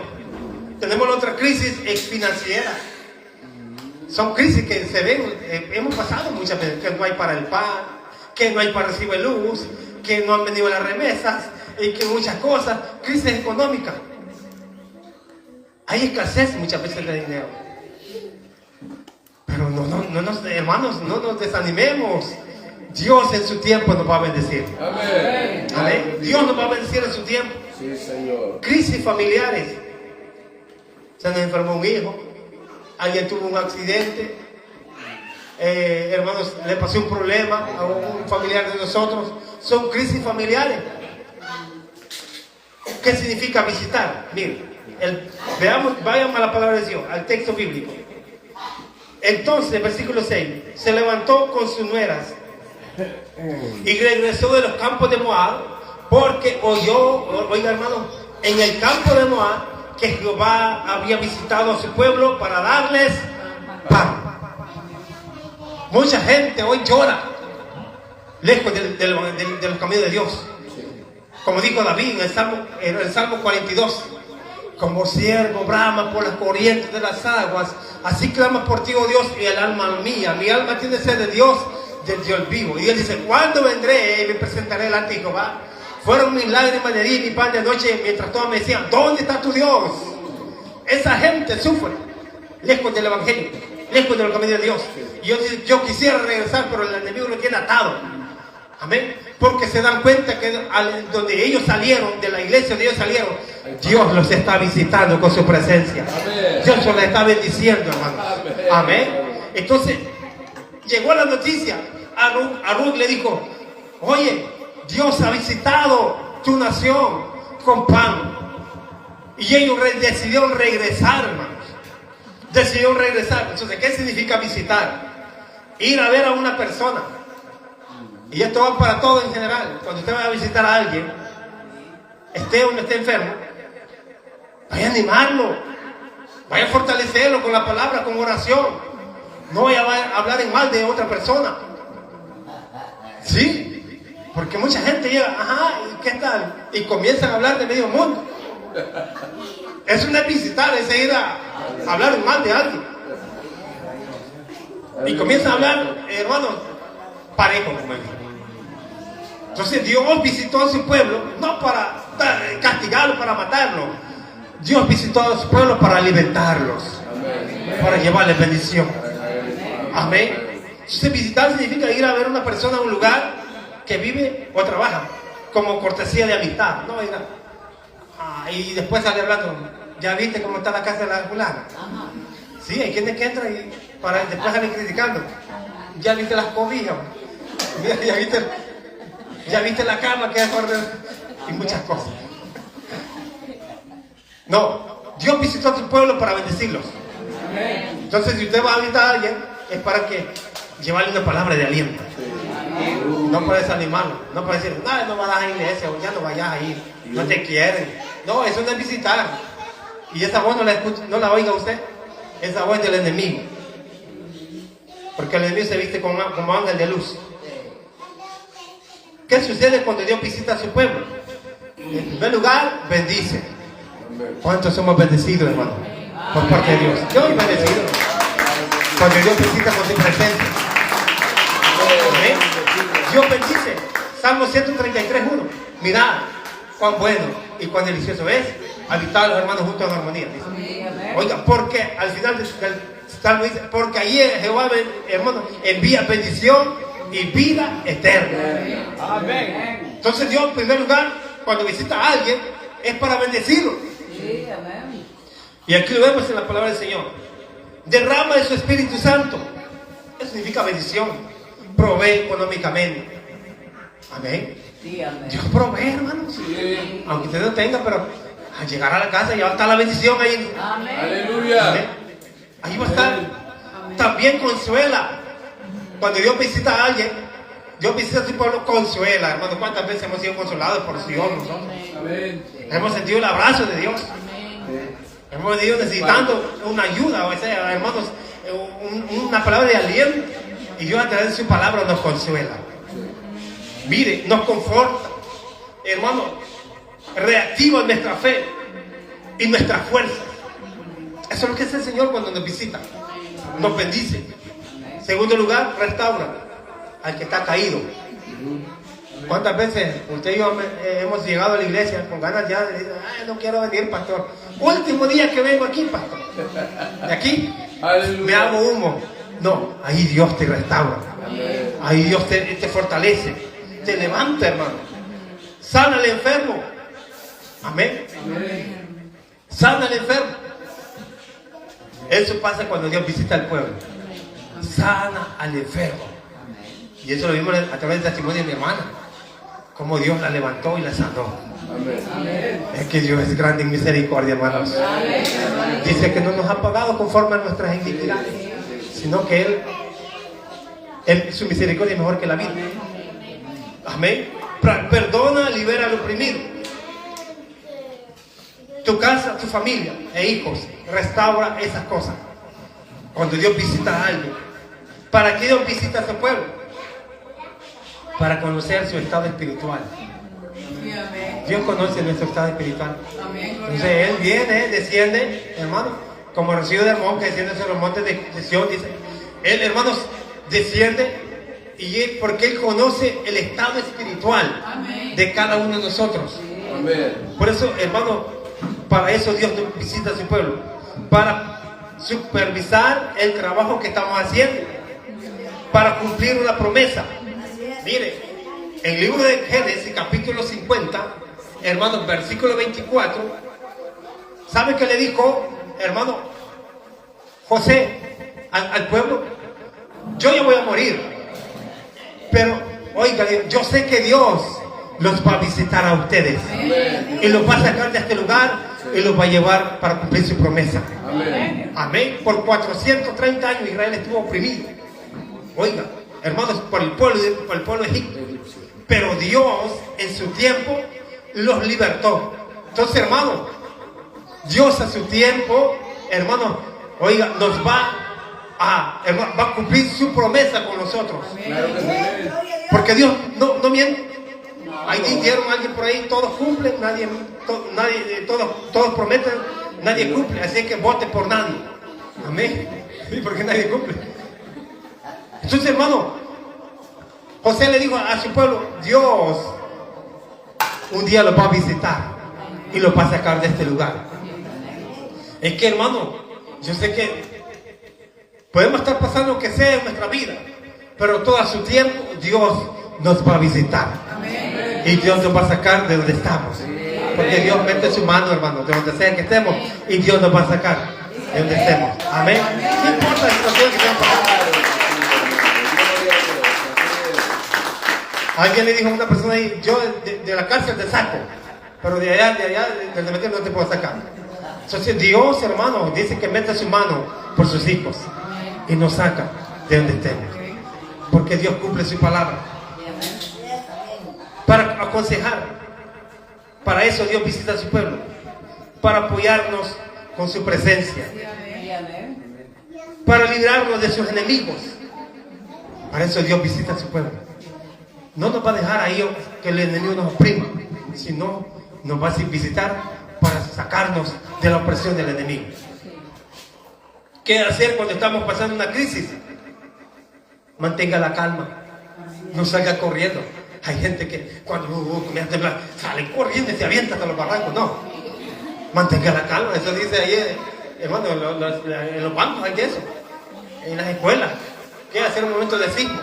Tenemos la otra crisis financiera. Son crisis que se ven, hemos pasado muchas veces, que no hay para el pan, que no hay para recibir luz, que no han venido las remesas, y que muchas cosas, crisis económica. Hay escasez muchas veces de dinero. Pero hermanos, no nos desanimemos. Dios en su tiempo nos va a bendecir. Amén. Amén. Dios nos va a bendecir en su tiempo. Sí, Señor. Crisis familiares. se nos enfermó un hijo, alguien tuvo un accidente, hermanos, le pasó un problema a un familiar de nosotros. Son crisis familiares. ¿Qué significa visitar? Miren, vayamos a la palabra de Dios, al texto bíblico. Entonces, versículo 6, se levantó con sus nueras y regresó de los campos de Moab, porque oyó, oiga hermano, en el campo de Moab, que Jehová había visitado a su pueblo para darles pan. Mucha gente hoy llora lejos de los caminos de Dios. Como dijo David en el Salmo 42, como siervo brama por las corrientes de las aguas, así clama por ti, oh Dios, y el alma mía. Mi alma tiene sed de Dios, del Dios vivo. Y él dice, ¿cuándo vendré y me presentaré delante de Jehová? Fueron mis lágrimas de día y mi pan de noche, mientras todos me decían, ¿dónde está tu Dios? Esa gente sufre lejos del evangelio, lejos de los caminos de Dios. Y yo quisiera regresar, pero el enemigo lo tiene atado. Amén. Porque se dan cuenta que donde ellos salieron, de la iglesia donde ellos salieron, Dios los está visitando con su presencia. Amén. Dios los está bendiciendo, hermanos. Amén. Entonces, llegó la noticia. A Ruth le dijo, oye, Dios ha visitado tu nación con pan. Y ellos decidieron regresar, hermanos. Decidieron regresar. Entonces, ¿qué significa visitar? Ir a ver a una persona. Y esto va para todo en general. Cuando usted vaya a visitar a alguien, esté o no esté enfermo, vaya a animarlo, vaya a fortalecerlo con la palabra, con oración. No vaya a hablar en mal de otra persona. Sí, porque mucha gente llega, ajá, ¿y qué tal? Y comienzan a hablar de medio mundo. Eso no es visitar, es ir a hablar en mal de alguien. Y comienzan a hablar, hermanos, parejo, como él. Entonces Dios visitó a su pueblo no para castigarlo, para matarlo. Dios visitó a su pueblo para alimentarlos. Amén. Para llevarles bendición. Amén. Entonces visitar significa ir a ver a una persona a un lugar que vive o trabaja como cortesía de amistad. No, oiga. Y después sale hablando, ¿ya viste cómo está la casa de la fulana? Sí, hay quienes que entran y para después salen criticando. ¿Ya viste las cobijas? ¿Ya viste la cama que hay y muchas cosas? No, Dios visitó a su pueblo para bendecirlos. Entonces, si usted va a visitar a alguien, es para que llevarle una palabra de aliento. No para desanimarlo, no para decir, no vas a la iglesia, o ya no vayas a ir, no te quieren. No, eso no es visitar. Y esa voz no la oiga usted, esa voz del enemigo. Porque el enemigo se viste como ángel de luz. ¿Qué sucede cuando Dios visita a su pueblo? En primer lugar, bendice. ¿Cuántos somos bendecidos, hermano? Por parte de Dios. Yo soy bendecido cuando Dios visita con su presencia. ¿Amén? Dios bendice. Salmo 133:1. Mirad cuán bueno y cuán delicioso es habitar a los hermanos juntos en armonía. Dice. Oiga, porque al final del Salmo dice, porque ahí Jehová, hermano, envía bendición y vida eterna. Amén. Entonces Dios, en primer lugar, cuando visita a alguien, es para bendecirlo. Sí, amén. Y aquí lo vemos en la palabra del Señor. Derrama de su Espíritu Santo. Eso significa bendición. Provee económicamente. Amén. Sí, amén. Dios provee, hermanos. Sí. Aunque usted no tenga, pero al llegar a la casa ya va a estar la bendición ahí. Amén. Aleluya. Amén. Ahí va a estar. Amén. También consuela. Cuando Dios visita a alguien, Dios visita a su pueblo, consuela. Hermano, ¿cuántas veces hemos sido consolados por Dios nosotros? Amén. Hemos sentido el abrazo de Dios. Amén. Hemos ido necesitando una ayuda, o sea, hermanos, una palabra de aliento. Y Dios a través de su palabra nos consuela. Mire, nos conforta. Hermano, reactiva nuestra fe y nuestra fuerza. Eso es lo que hace el Señor cuando nos visita. Nos bendice. Segundo lugar, restaura al que está caído. ¿Cuántas veces usted y yo hemos llegado a la iglesia con ganas ya de decir, no quiero venir, pastor? Último día que vengo aquí, pastor. De aquí me hago humo. No, ahí Dios te restaura. Ahí Dios te fortalece. Te levanta, hermano. Sana al enfermo. Amén. Sana al enfermo. Eso pasa cuando Dios visita al pueblo. Sana al enfermo. Y eso lo vimos a través del testimonio de mi hermana. Cómo Dios la levantó y la sanó. Amén. Es que Dios es grande en misericordia, hermanos. Dice que no nos ha pagado conforme a nuestras iniquidades, sino que su misericordia es mejor que la vida. Amén. Perdona, libera al oprimido. Tu casa, tu familia e hijos, restaura esas cosas. Cuando Dios visita a alguien, ¿para qué Dios visita a su pueblo? Para conocer su estado espiritual. Dios conoce nuestro estado espiritual. Entonces Él viene, desciende, hermano, como rocío de Hermón que desciende sobre los montes de Sion, dice. Él, hermanos, desciende y porque Él conoce el estado espiritual de cada uno de nosotros. Amén. Por eso, hermano, para eso Dios visita a su pueblo, para supervisar el trabajo que estamos haciendo, para cumplir una promesa. Mire, en el libro de Génesis, capítulo 50, hermanos, versículo 24, ¿sabe qué le dijo, hermano, José al pueblo? Yo ya voy a morir, pero, oiga, yo sé que Dios los va a visitar a ustedes. Amén. Y los va a sacar de este lugar y los va a llevar para cumplir su promesa. Amén. Amén. Por 430 años Israel estuvo oprimido. Oiga, hermanos, por el pueblo de Egipto. Pero Dios en su tiempo los libertó. Entonces, hermanos, Dios a su tiempo, hermanos, oiga, nos va a cumplir su promesa con nosotros. Porque Dios no miente. Ahí dijeron a alguien por ahí, todos cumplen, todos prometen, nadie cumple. Así que vote por nadie. Amén. Sí, porque nadie cumple. Entonces, hermano, José le dijo a su pueblo, Dios un día los va a visitar y los va a sacar de este lugar. Es que, hermano, yo sé que podemos estar pasando lo que sea en nuestra vida, pero todo a su tiempo Dios nos va a visitar. Y Dios nos va a sacar de donde estamos. Porque Dios mete su mano, hermano, de donde sea que estemos, y Dios nos va a sacar de donde estemos. Amén. No importa la situación que estemos pasando. Alguien le dijo a una persona ahí, yo de la cárcel te saco, pero de allá, del cementerio no te puedo sacar. Entonces Dios, hermano, dice que mete su mano por sus hijos y nos saca de donde estemos. Porque Dios cumple su palabra. Para aconsejar, para eso Dios visita a su pueblo, para apoyarnos con su presencia, para librarnos de sus enemigos. Para eso Dios visita a su pueblo. No nos va a dejar ahí que el enemigo nos oprima, sino nos va a visitar para sacarnos de la opresión del enemigo. ¿Qué hacer cuando estamos pasando una crisis? Mantenga la calma, no salga corriendo. Hay gente que cuando comienza a temblar, salen corriendo y se avientan hasta los barrancos. No, mantenga la calma. Eso dice ahí, hermano, en los bancos hay eso, en las escuelas. ¿Qué hacer en un momento de sismo?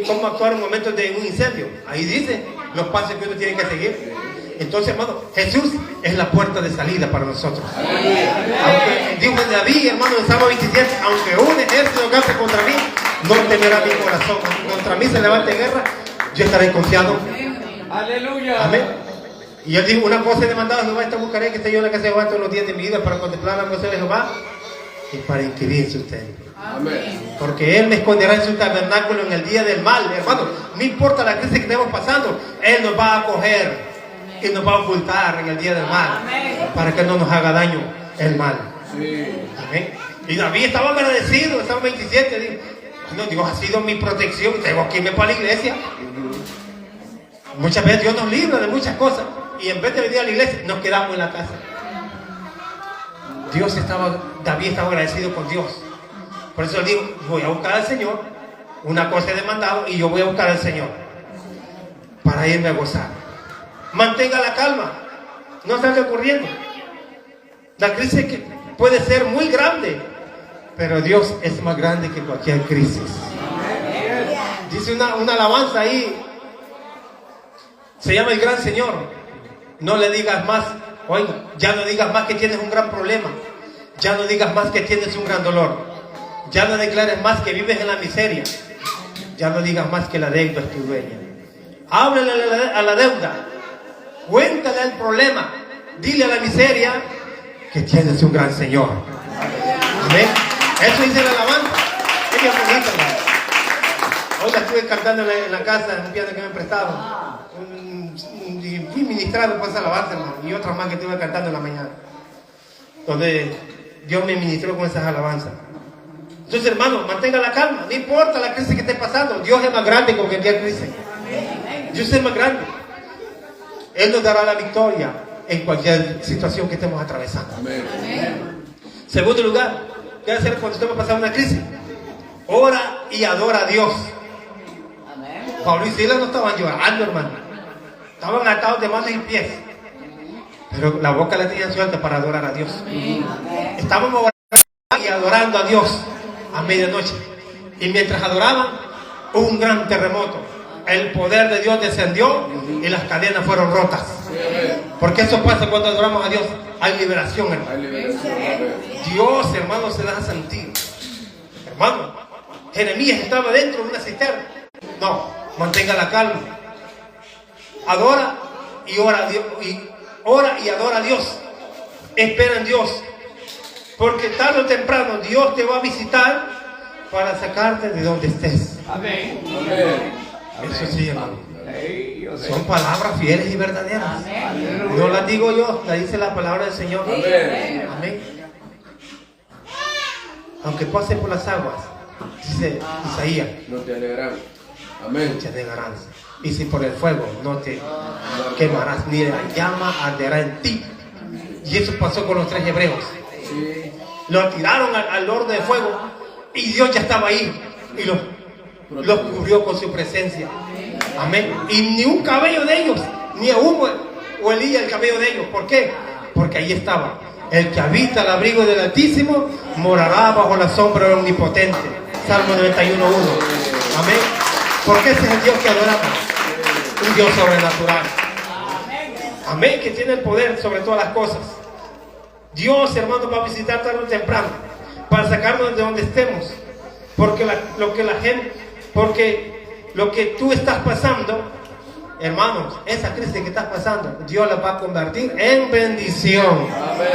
¿Cómo actuar en momentos de un incendio? Ahí dice los pasos que uno tiene que seguir. Entonces, hermano, Jesús es la puerta de salida para nosotros. Aunque dijo David, hermano, en Salmo 27, aunque un ejército campe contra mí, no temerá mi corazón. Contra mí se levante guerra, yo estaré confiado. Aleluya. Amén. Y él dijo, una cosa he demandado a Jehová, esta buscaré, que esté yo en la casa de Jehová todos los días de mi vida, para contemplar la cosa de Jehová y para inquirir su templo. Amén. Porque Él me esconderá en su tabernáculo en el día del mal. Hermano, no importa la crisis que estemos pasando, Él nos va a acoger y nos va a ocultar en el día del mal, para que no nos haga daño el mal. Sí. Amén. Y David estaba agradecido, estaba 27, dijo, no, Dios ha sido mi protección, tengo que irme para la iglesia. Muchas veces Dios nos libra de muchas cosas y en vez de venir a la iglesia nos quedamos en la casa. David estaba agradecido con Dios. Por eso él dijo, voy a buscar al Señor, una cosa he demandado y yo voy a buscar al Señor para irme a gozar. Mantenga la calma, no salga corriendo. La crisis que puede ser muy grande, pero Dios es más grande que cualquier crisis. Dice una alabanza ahí, se llama el Gran Señor. No le digas más, oiga, ya no digas más que tienes un gran problema. Ya no digas más que tienes un gran dolor. Ya no declares más que vives en la miseria. Ya no digas más que la deuda es tu dueña. Háblale a la deuda. Cuéntale el problema. Dile a la miseria que tienes un gran Señor. Amén. Eso dice la alabanza. Ella es bonita, hermano. Hoy la estuve cantando en la casa, un piano que me prestaron. Y fui ministrado por esa alabanza, hermano. Y otra más que estuve cantando en la mañana. Donde Dios me ministró con esas alabanzas. Entonces, hermano, mantenga la calma. No importa la crisis que esté pasando. Dios es más grande que cualquier crisis. Dios es más grande. Él nos dará la victoria en cualquier situación que estemos atravesando. Amén. Segundo lugar, ¿qué hacer cuando estemos pasando una crisis? Ora y adora a Dios. Pablo y Silas no estaban llorando, hermano. Estaban atados de manos y pies. Pero la boca la tenían suelta para adorar a Dios. Estaban orando y adorando a Dios a medianoche. Y mientras adoraban, hubo un gran terremoto. El poder de Dios descendió y las cadenas fueron rotas. Porque eso pasa cuando adoramos a Dios. Hay liberación, hermano. Dios, hermano, se da a sentir. Hermano, Jeremías estaba dentro de una cisterna. No, mantenga la calma. Adora y ora a Dios. Ora y adora a Dios. Espera en Dios. Porque tarde o temprano Dios te va a visitar para sacarte de donde estés. Amén. Eso sí, hermano. Son palabras fieles y verdaderas. No las digo yo, las dice la palabra del Señor. Amén. Aunque pase por las aguas, dice Isaías, No te alegrarás. Amén. no te negarás. Y si por el fuego no te quemarás, ni la llama arderá en ti. Y eso pasó con los 3 hebreos. Sí. Lo tiraron al horno de fuego y Dios ya estaba ahí y los cubrió con su presencia. Amén. Y ni un cabello de ellos, ni aún huelía el cabello de ellos. ¿Por qué? Porque ahí estaba. El que habita el abrigo del Altísimo morará bajo la sombra del Omnipotente. Salmo 91:1. Amén. Porque ese es el Dios que adoramos. Un Dios sobrenatural. Amén. Que tiene el poder sobre todas las cosas. Dios, hermano, va a visitar tarde o temprano para sacarnos de donde estemos. Porque lo que tú estás pasando, hermanos, esa crisis que estás pasando, Dios la va a convertir en bendición. Amén.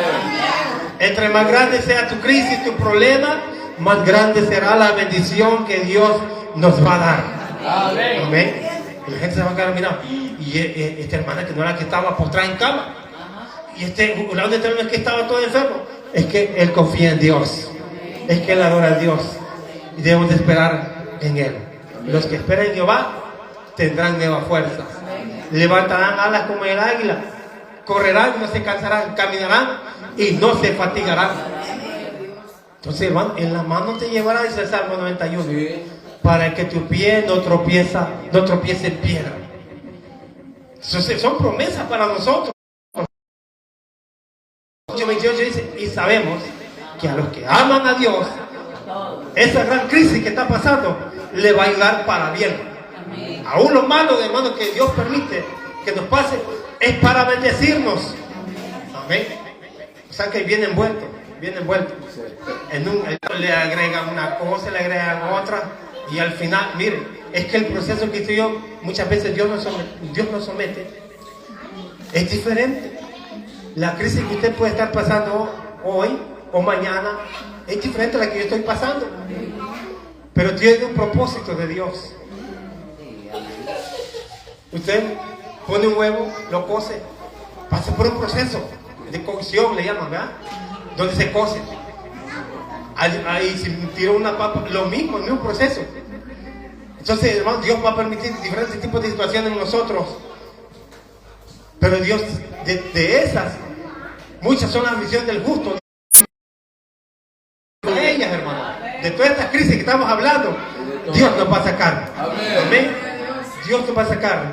Entre más grande sea tu crisis, tu problema, más grande será la bendición que Dios nos va a dar. Amén. Amén. Y la gente se va a quedar mirando. Y esta hermana que no era la que estaba postrada en cama. Y ¿dónde está el que estaba todo enfermo? Es que él confía en Dios. Es que él adora a Dios. Y debemos de esperar en Él. Los que esperan en Jehová tendrán nuevas fuerzas. Levantarán alas como el águila. Correrán y no se cansarán. Caminarán y no se fatigarán. Entonces, hermano, en la mano te llevará, dice el Salmo 91. Sí. Para que tu pie no tropiece en piedra. Entonces, son promesas para nosotros. 8:28 dice, y sabemos que a los que aman a Dios, esa gran crisis que está pasando le va a ayudar para bien. Aún lo malo, hermano, que Dios permite que nos pase es para bendecirnos. Amén. O sea que viene envuelto. Le agregan una cosa, le agregan otra, y al final, miren, es que el proceso que estoy yo, muchas veces Dios nos somete, es diferente. La crisis que usted puede estar pasando hoy o mañana es diferente a la que yo estoy pasando. Pero tiene un propósito de Dios. Usted pone un huevo, lo cose, pasa por un proceso de cocción, le llaman, ¿verdad? Donde se cose. Ahí se tiró una papa, lo mismo, el mismo proceso. Entonces, hermano, Dios va a permitir diferentes tipos de situaciones en nosotros. Pero Dios, de esas, muchas son las aflicciones del justo. De ellas, hermano, de todas estas crisis que estamos hablando, Dios nos va a sacar. Amén. Dios nos va a sacar.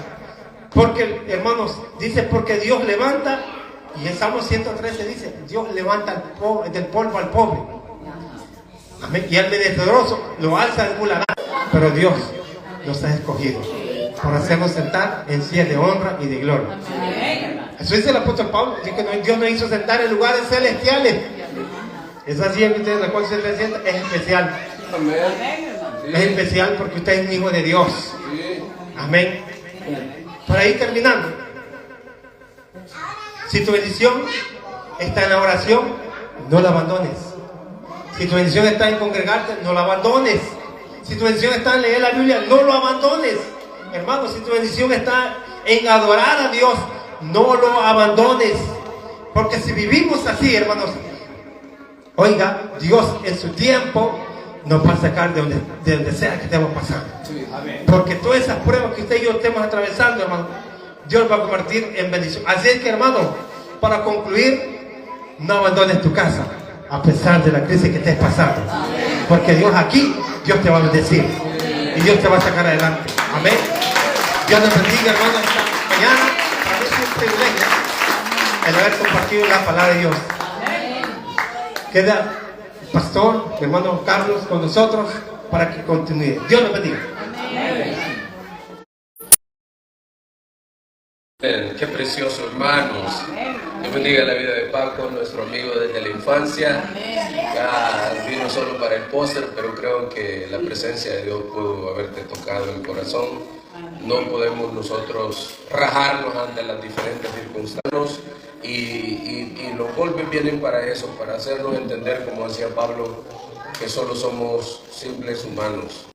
Porque, hermanos, dice, porque Dios levanta, y en Salmo 113 dice, Dios levanta del polvo al pobre. Amén. Y al menesteroso lo alza del muladar. Pero Dios nos ha escogido para hacernos sentar en sillas de honra y de gloria. Eso dice el apóstol Pablo. Dice que Dios nos hizo sentar en lugares celestiales. Esa silla que usted, la cual usted se sienta es especial. Amén. Es especial porque usted es un hijo de Dios. Sí. Amén. Para ir terminando, si tu bendición está en la oración, no la abandones. Si tu bendición está en congregarte, no la abandones. Si tu bendición está en leer la Biblia, no lo abandones. Hermano, si tu bendición está en adorar a Dios, no lo abandones. Porque si vivimos así, oiga, Dios en su tiempo nos va a sacar de donde sea que estemos pasando. Sí. Amén. Porque todas esas pruebas que usted y yo estemos atravesando, hermano, Dios va a convertir en bendición. Así es que, hermano, para concluir, no abandones tu casa a pesar de la crisis que estés pasando. Porque Dios aquí, Dios te va a bendecir y Dios te va a sacar adelante. Amén. Dios nos bendiga, hermano, esta mañana. Para mí es un privilegio el haber compartido la palabra de Dios. Queda el pastor, mi hermano Carlos, con nosotros para que continúe. Dios nos bendiga. Qué precioso, hermanos. Dios bendiga la vida de Paco, nuestro amigo desde la infancia. Ya vino solo para el póster, pero creo que la presencia de Dios pudo haberte tocado el corazón. No podemos nosotros rajarnos ante las diferentes circunstancias y los golpes vienen para eso, para hacernos entender, como decía Pablo, que solo somos simples humanos.